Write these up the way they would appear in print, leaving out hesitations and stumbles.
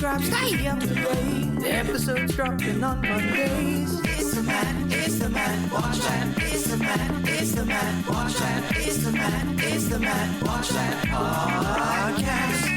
subscribe, stay up to date. The episodes dropping on Mondays. It's the Matt, watch that. It's the Matt, watch that. It's the Matt, watch that podcast.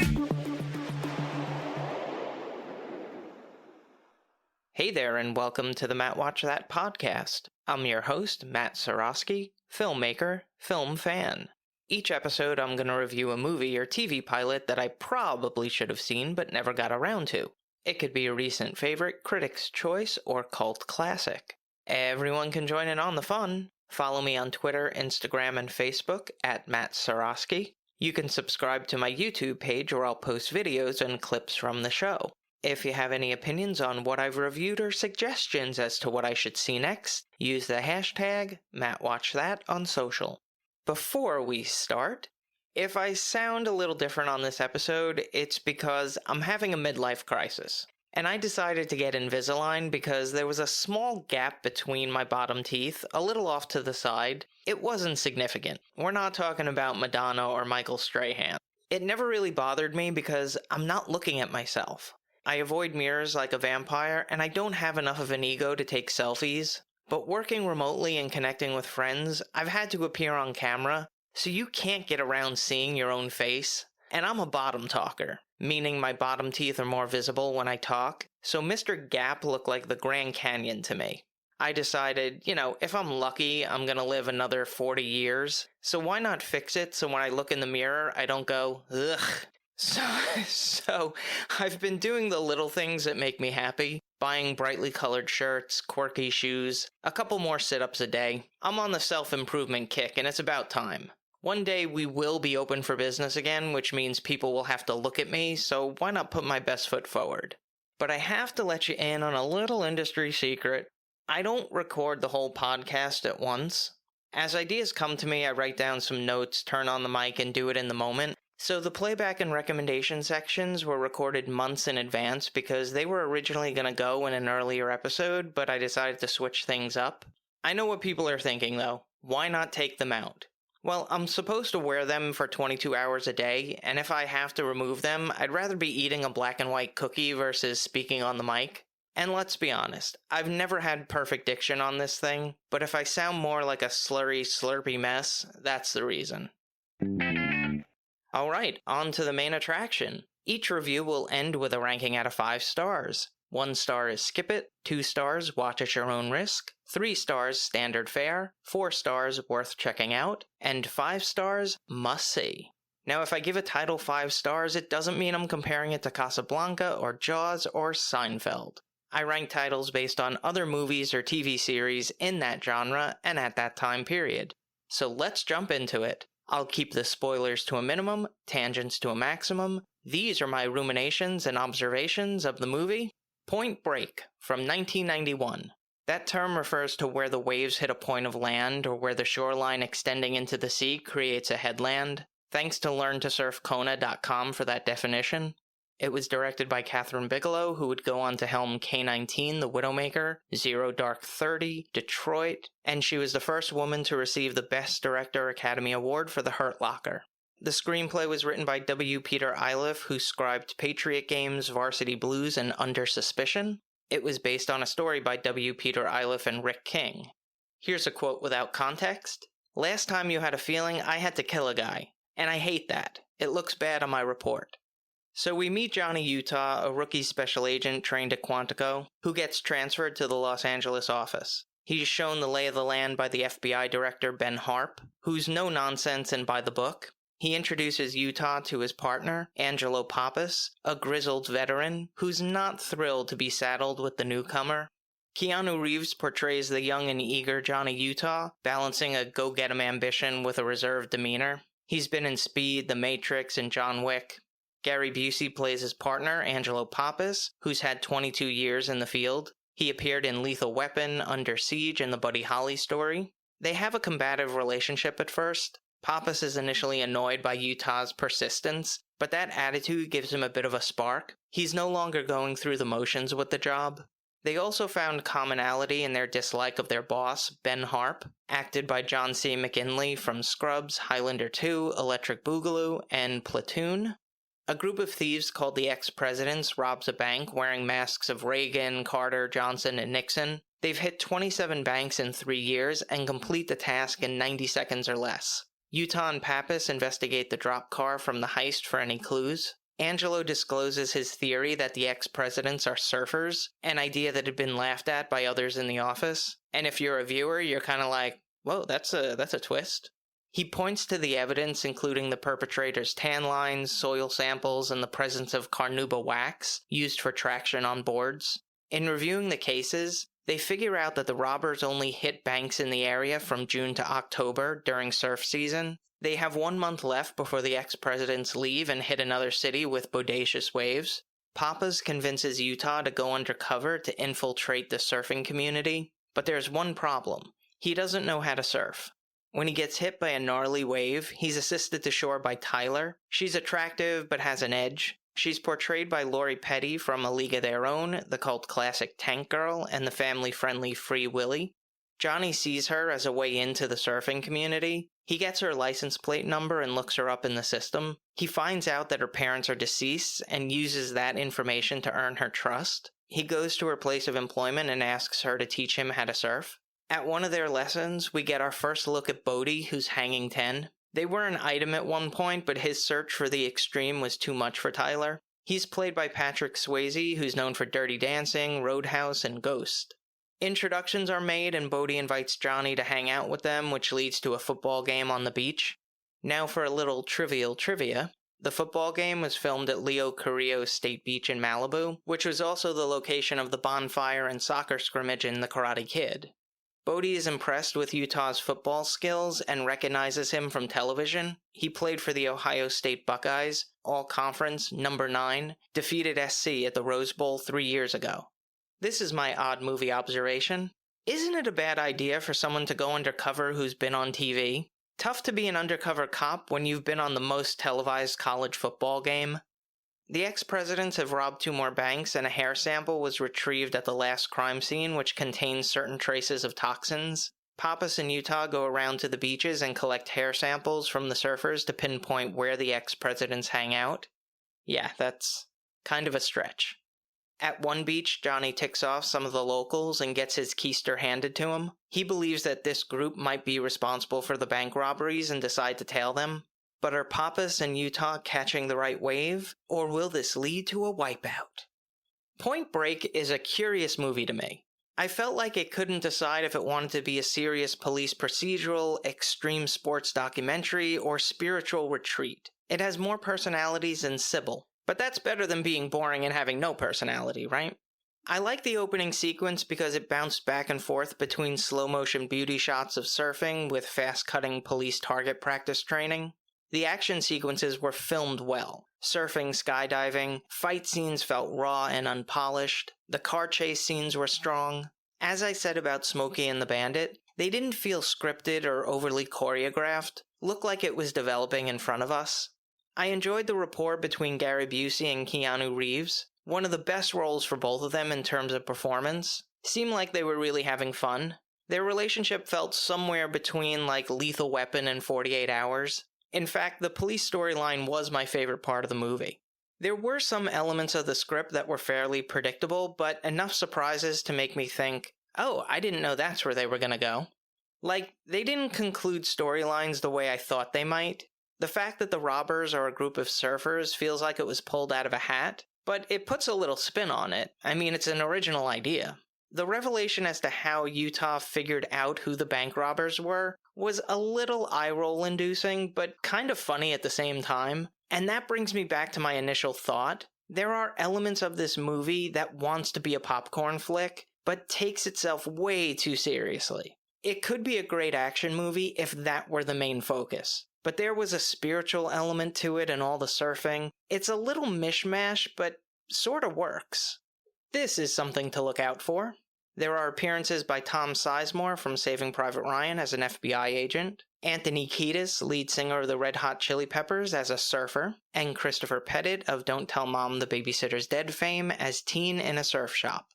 Hey there, and welcome to the Matt Watch That podcast. I'm your host, Matt Seroski, filmmaker, film fan. Each episode, I'm going to review a movie or TV pilot that I probably should have seen but never got around to. It could be a recent favorite, critic's choice, or cult classic. Everyone can join in on the fun. Follow me on Twitter, Instagram, and Facebook at Matt Seroski. You can subscribe to my YouTube page where I'll post videos and clips from the show. If you have any opinions on what I've reviewed or suggestions as to what I should see next, use the hashtag MattWatchThat on social. Before we start, if I sound a little different on this episode, it's because I'm having a midlife crisis. And I decided to get Invisalign because there was a small gap between my bottom teeth, a little off to the side. It wasn't significant. We're not talking about Madonna or Michael Strahan. It never really bothered me because I'm not looking at myself. I avoid mirrors like a vampire, and I don't have enough of an ego to take selfies. But working remotely and connecting with friends, I've had to appear on camera, so you can't get around seeing your own face. And I'm a bottom talker, meaning my bottom teeth are more visible when I talk, so Mr. Gap looked like the Grand Canyon to me. I decided, if I'm lucky, I'm gonna live another 40 years, so why not fix it so when I look in the mirror, I don't go, ugh. So I've been doing the little things that make me happy. Buying brightly colored shirts, quirky shoes, a couple more sit-ups a day. I'm on the self-improvement kick, and it's about time. One day we will be open for business again, which means people will have to look at me, so why not put my best foot forward? But I have to let you in on a little industry secret. I don't record the whole podcast at once. As ideas come to me, I write down some notes, turn on the mic, and do it in the moment. So the playback and recommendation sections were recorded months in advance because they were originally going to go in an earlier episode, but I decided to switch things up. I know what people are thinking though. Why not take them out? Well, I'm supposed to wear them for 22 hours a day, and if I have to remove them, I'd rather be eating a black and white cookie versus speaking on the mic. And let's be honest, I've never had perfect diction on this thing, but if I sound more like a slurry, slurpy mess, that's the reason. Alright, on to the main attraction. Each review will end with a ranking out of 5 stars. 1 star is skip it, 2 stars watch at your own risk, 3 stars standard fare, 4 stars worth checking out, and 5 stars must see. Now if I give a title 5 stars, it doesn't mean I'm comparing it to Casablanca or Jaws or Seinfeld. I rank titles based on other movies or TV series in that genre and at that time period. So let's jump into it. I'll keep the spoilers to a minimum, tangents to a maximum. These are my ruminations and observations of the movie Point Break from 1991. That term refers to where the waves hit a point of land or where the shoreline extending into the sea creates a headland. Thanks to LearnToSurfKona.com for that definition. It was directed by Catherine Bigelow, who would go on to helm K-19, The Widowmaker, Zero Dark 30, Detroit, and she was the first woman to receive the Best Director Academy Award for The Hurt Locker. The screenplay was written by W. Peter Iliff, who scribed Patriot Games, Varsity Blues, and Under Suspicion. It was based on a story by W. Peter Iliff and Rick King. Here's a quote without context. "Last time you had a feeling, I had to kill a guy. And I hate that. It looks bad on my report." So we meet Johnny Utah, a rookie special agent trained at Quantico, who gets transferred to the Los Angeles office. He's shown the lay of the land by the FBI director Ben Harp, who's no nonsense and by the book. He introduces Utah to his partner, Angelo Pappas, a grizzled veteran who's not thrilled to be saddled with the newcomer. Keanu Reeves portrays the young and eager Johnny Utah, balancing a go-get-em ambition with a reserved demeanor. He's been in Speed, The Matrix, and John Wick. Gary Busey plays his partner, Angelo Pappas, who's had 22 years in the field. He appeared in Lethal Weapon, Under Siege, and the Buddy Holly story. They have a combative relationship at first. Pappas is initially annoyed by Utah's persistence, but that attitude gives him a bit of a spark. He's no longer going through the motions with the job. They also found commonality in their dislike of their boss, Ben Harp, acted by John C. McGinley from Scrubs, Highlander 2, Electric Boogaloo, and Platoon. A group of thieves called the Ex-Presidents robs a bank wearing masks of Reagan, Carter, Johnson, and Nixon. They've hit 27 banks in 3 years and complete the task in 90 seconds or less. Utah and Pappas investigate the drop car from the heist for any clues. Angelo discloses his theory that the ex-presidents are surfers, an idea that had been laughed at by others in the office. And if you're a viewer, you're kind of like, whoa, that's a twist. He points to the evidence, including the perpetrator's tan lines, soil samples, and the presence of carnauba wax used for traction on boards. In reviewing the cases, they figure out that the robbers only hit banks in the area from June to October during surf season. They have 1 month left before the ex-presidents leave and hit another city with bodacious waves. Pappas convinces Utah to go undercover to infiltrate the surfing community, but there's one problem. He doesn't know how to surf. When he gets hit by a gnarly wave, he's assisted to shore by Tyler. She's attractive but has an edge. She's portrayed by Lori Petty from A League of Their Own, the cult classic Tank Girl, and the family-friendly Free Willy. Johnny sees her as a way into the surfing community. He gets her license plate number and looks her up in the system. He finds out that her parents are deceased and uses that information to earn her trust. He goes to her place of employment and asks her to teach him how to surf. At one of their lessons, we get our first look at Bodie, who's hanging 10. They were an item at one point, but his search for the extreme was too much for Tyler. He's played by Patrick Swayze, who's known for Dirty Dancing, Roadhouse, and Ghost. Introductions are made and Bodie invites Johnny to hang out with them, which leads to a football game on the beach. Now for a little trivial trivia. The football game was filmed at Leo Carrillo State Beach in Malibu, which was also the location of the bonfire and soccer scrimmage in The Karate Kid. Bodie is impressed with Utah's football skills and recognizes him from television. He played for the Ohio State Buckeyes, All-Conference, number 9, defeated SC at the Rose Bowl 3 years ago. This is my odd movie observation. Isn't it a bad idea for someone to go undercover who's been on TV? Tough to be an undercover cop when you've been on the most televised college football game. The ex-presidents have robbed 2 more banks, and a hair sample was retrieved at the last crime scene, which contains certain traces of toxins. Pappas and Utah go around to the beaches and collect hair samples from the surfers to pinpoint where the ex-presidents hang out. Yeah, that's kind of a stretch. At one beach, Johnny ticks off some of the locals and gets his keister handed to him. He believes that this group might be responsible for the bank robberies and decide to tail them. But are Pappas and Utah catching the right wave, or will this lead to a wipeout? Point Break is a curious movie to me. I felt like it couldn't decide if it wanted to be a serious police procedural, extreme sports documentary, or spiritual retreat. It has more personalities than Sybil, but that's better than being boring and having no personality, right? I like the opening sequence because it bounced back and forth between slow-motion beauty shots of surfing with fast-cutting police target practice training. The action sequences were filmed well. Surfing, skydiving, fight scenes felt raw and unpolished. The car chase scenes were strong. As I said about Smokey and the Bandit, they didn't feel scripted or overly choreographed. Looked like it was developing in front of us. I enjoyed the rapport between Gary Busey and Keanu Reeves. One of the best roles for both of them in terms of performance. Seemed like they were really having fun. Their relationship felt somewhere between like Lethal Weapon and 48 Hours. In fact, the police storyline was my favorite part of the movie. There were some elements of the script that were fairly predictable, but enough surprises to make me think, oh, I didn't know that's where they were gonna go. Like, they didn't conclude storylines the way I thought they might. The fact that the robbers are a group of surfers feels like it was pulled out of a hat, but it puts a little spin on it. I mean, it's an original idea. The revelation as to how Utah figured out who the bank robbers were was a little eye-roll inducing, but kind of funny at the same time. And that brings me back to my initial thought. There are elements of this movie that wants to be a popcorn flick, but takes itself way too seriously. It could be a great action movie if that were the main focus. But there was a spiritual element to it and all the surfing. It's a little mishmash, but sorta works. This is something to look out for. There are appearances by Tom Sizemore from Saving Private Ryan as an FBI agent, Anthony Kiedis, lead singer of the Red Hot Chili Peppers, as a surfer, and Christopher Pettit of Don't Tell Mom the Babysitter's Dead fame as teen in a surf shop.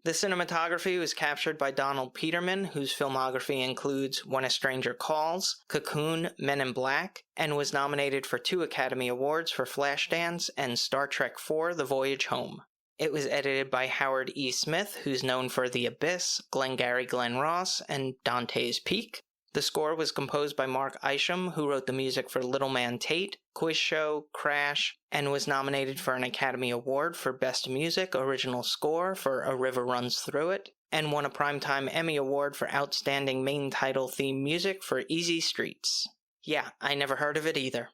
The cinematography was captured by Donald Peterman, whose filmography includes When a Stranger Calls, Cocoon, Men in Black, and was nominated for 2 Academy Awards for Flashdance and Star Trek IV: The Voyage Home. It was edited by Howard E. Smith, who's known for The Abyss, Glengarry Glen Ross, and Dante's Peak. The score was composed by Mark Isham, who wrote the music for Little Man Tate, Quiz Show, Crash, and was nominated for an Academy Award for Best Music Original Score for A River Runs Through It, and won a Primetime Emmy Award for Outstanding Main Title Theme Music for Easy Streets. Yeah, I never heard of it either.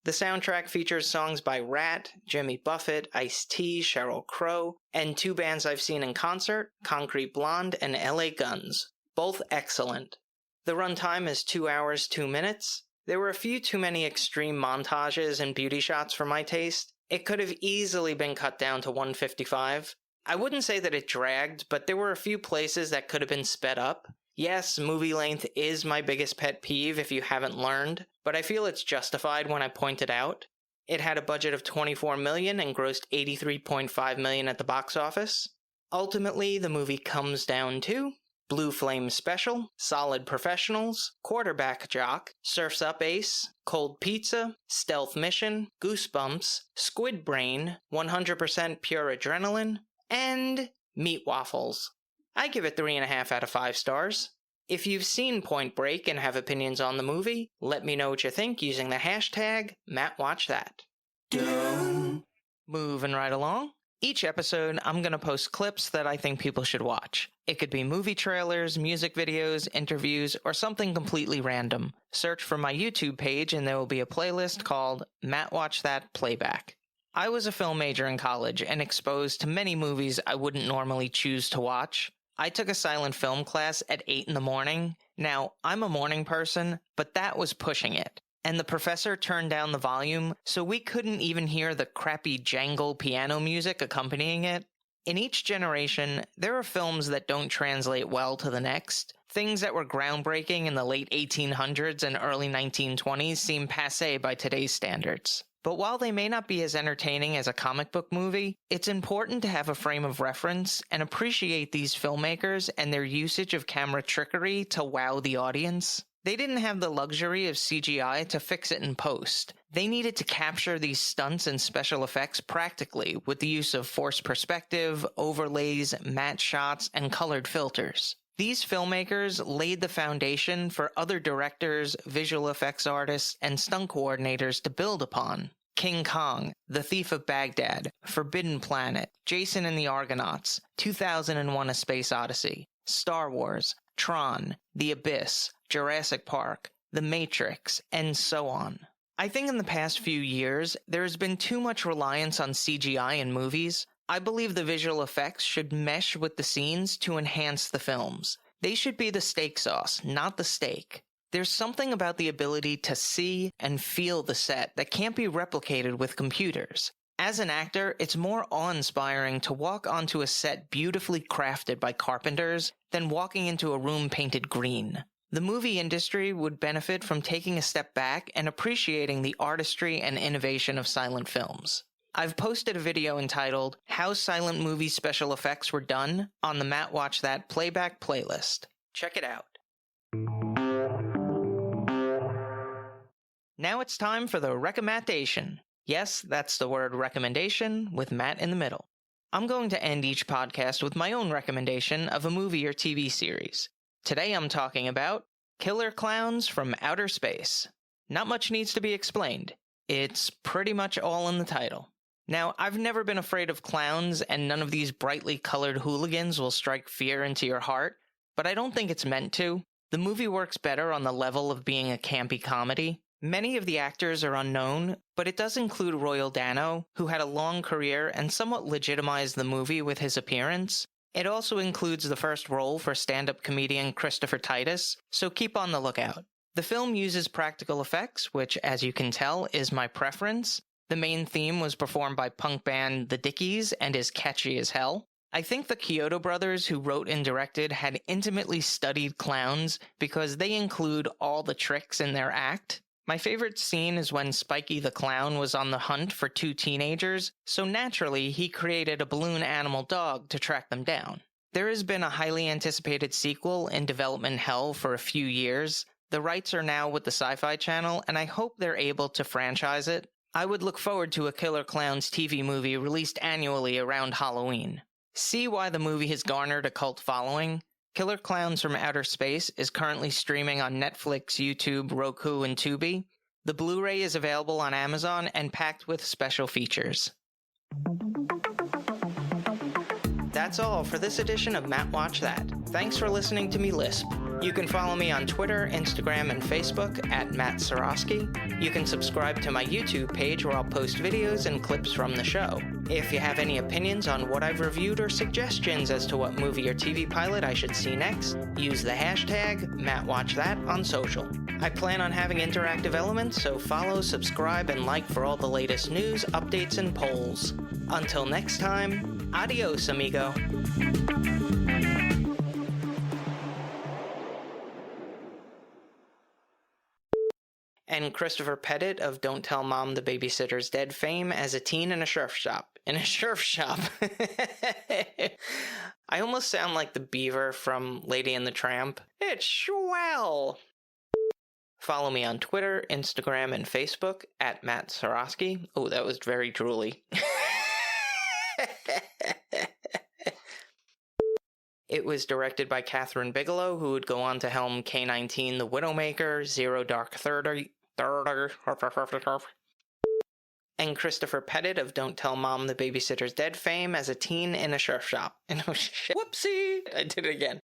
The soundtrack features songs by Rat, Jimmy Buffett, Ice-T, Sheryl Crow, and 2 bands I've seen in concert, Concrete Blonde and LA Guns. Both excellent. The runtime is 2 hours, 2 minutes. There were a few too many extreme montages and beauty shots for my taste. It could have easily been cut down to 155. I wouldn't say that it dragged, but there were a few places that could have been sped up. Yes, movie length is my biggest pet peeve if you haven't learned, but I feel it's justified when I point it out. It had a budget of $24 million and grossed $83.5 million at the box office. Ultimately, the movie comes down to Blue Flame Special, Solid Professionals, Quarterback Jock, Surf's Up Ace, Cold Pizza, Stealth Mission, Goosebumps, Squid Brain, 100% Pure Adrenaline, and Meat Waffles. I give it 3.5 out of 5 stars. If you've seen Point Break and have opinions on the movie, let me know what you think using the hashtag MattWatchThat. Moving right along. Each episode, I'm going to post clips that I think people should watch. It could be movie trailers, music videos, interviews, or something completely random. Search for my YouTube page and there will be a playlist called Matt Watch That Playback. I was a film major in college and exposed to many movies I wouldn't normally choose to watch. I took a silent film class at 8 in the morning. Now, I'm a morning person, but that was pushing it. And the professor turned down the volume, so we couldn't even hear the crappy jangle piano music accompanying it. In each generation, there are films that don't translate well to the next. Things that were groundbreaking in the late 1800s and early 1920s seem passé by today's standards. But while they may not be as entertaining as a comic book movie, it's important to have a frame of reference and appreciate these filmmakers and their usage of camera trickery to wow the audience. They didn't have the luxury of CGI to fix it in post. They needed to capture these stunts and special effects practically with the use of forced perspective, overlays, matte shots, and colored filters. These filmmakers laid the foundation for other directors, visual effects artists, and stunt coordinators to build upon. King Kong, The Thief of Baghdad, Forbidden Planet, Jason and the Argonauts, 2001: A Space Odyssey, Star Wars, Tron, The Abyss, Jurassic Park, The Matrix, and so on. I think in the past few years, there has been too much reliance on CGI in movies. I believe the visual effects should mesh with the scenes to enhance the films. They should be the steak sauce, not the steak. There's something about the ability to see and feel the set that can't be replicated with computers. As an actor, it's more awe-inspiring to walk onto a set beautifully crafted by carpenters than walking into a room painted green. The movie industry would benefit from taking a step back and appreciating the artistry and innovation of silent films. I've posted a video entitled How Silent Movie Special Effects Were Done on the Matt Watch That Playback playlist. Check it out. Now it's time for the recommendation. Yes, that's the word recommendation with Matt in the middle. I'm going to end each podcast with my own recommendation of a movie or TV series. Today I'm talking about Killer Clowns from Outer Space. Not much needs to be explained. It's pretty much all in the title. Now, I've never been afraid of clowns, and none of these brightly colored hooligans will strike fear into your heart, but I don't think it's meant to. The movie works better on the level of being a campy comedy. Many of the actors are unknown, but it does include Royal Dano, who had a long career and somewhat legitimized the movie with his appearance. It also includes the first role for stand-up comedian Christopher Titus, so keep on the lookout. The film uses practical effects, which, as you can tell, is my preference. The main theme was performed by punk band The Dickies and is catchy as hell. I think the Kyoto brothers who wrote and directed had intimately studied clowns because they include all the tricks in their act. My favorite scene is when Spiky the Clown was on the hunt for 2 teenagers, so naturally he created a balloon animal dog to track them down. There has been a highly anticipated sequel in development hell for a few years. The rights are now with the Sci-Fi Channel, and I hope they're able to franchise it. I would look forward to a Killer Clowns TV movie released annually around Halloween. See why the movie has garnered a cult following? Killer Clowns from Outer Space is currently streaming on Netflix, YouTube, Roku, and Tubi. The Blu-ray is available on Amazon and packed with special features. That's all for this edition of Matt Watch That. Thanks for listening to me lisp. You can follow me on Twitter, Instagram, and Facebook at Matt Seroski. You can subscribe to my YouTube page where I'll post videos and clips from the show. If you have any opinions on what I've reviewed or suggestions as to what movie or TV pilot I should see next, use the hashtag MattWatchThat on social. I plan on having interactive elements, so follow, subscribe, and like for all the latest news, updates, and polls. Until next time, adios, amigo. And Christopher Pettit of Don't Tell Mom the Babysitter's Dead fame as a teen in a surf shop. I almost sound like the beaver from Lady and the Tramp. It's swell! Follow me on Twitter, Instagram, and Facebook at Matt Seroski. Oh, that was very drooly. It was directed by Catherine Bigelow, who would go on to helm K-19 The Widowmaker, Zero Dark Thirty, and Christopher Pettit of Don't Tell Mom the Babysitter's Dead fame as a teen in a surf shop. And oh shit, whoopsie! I did it again.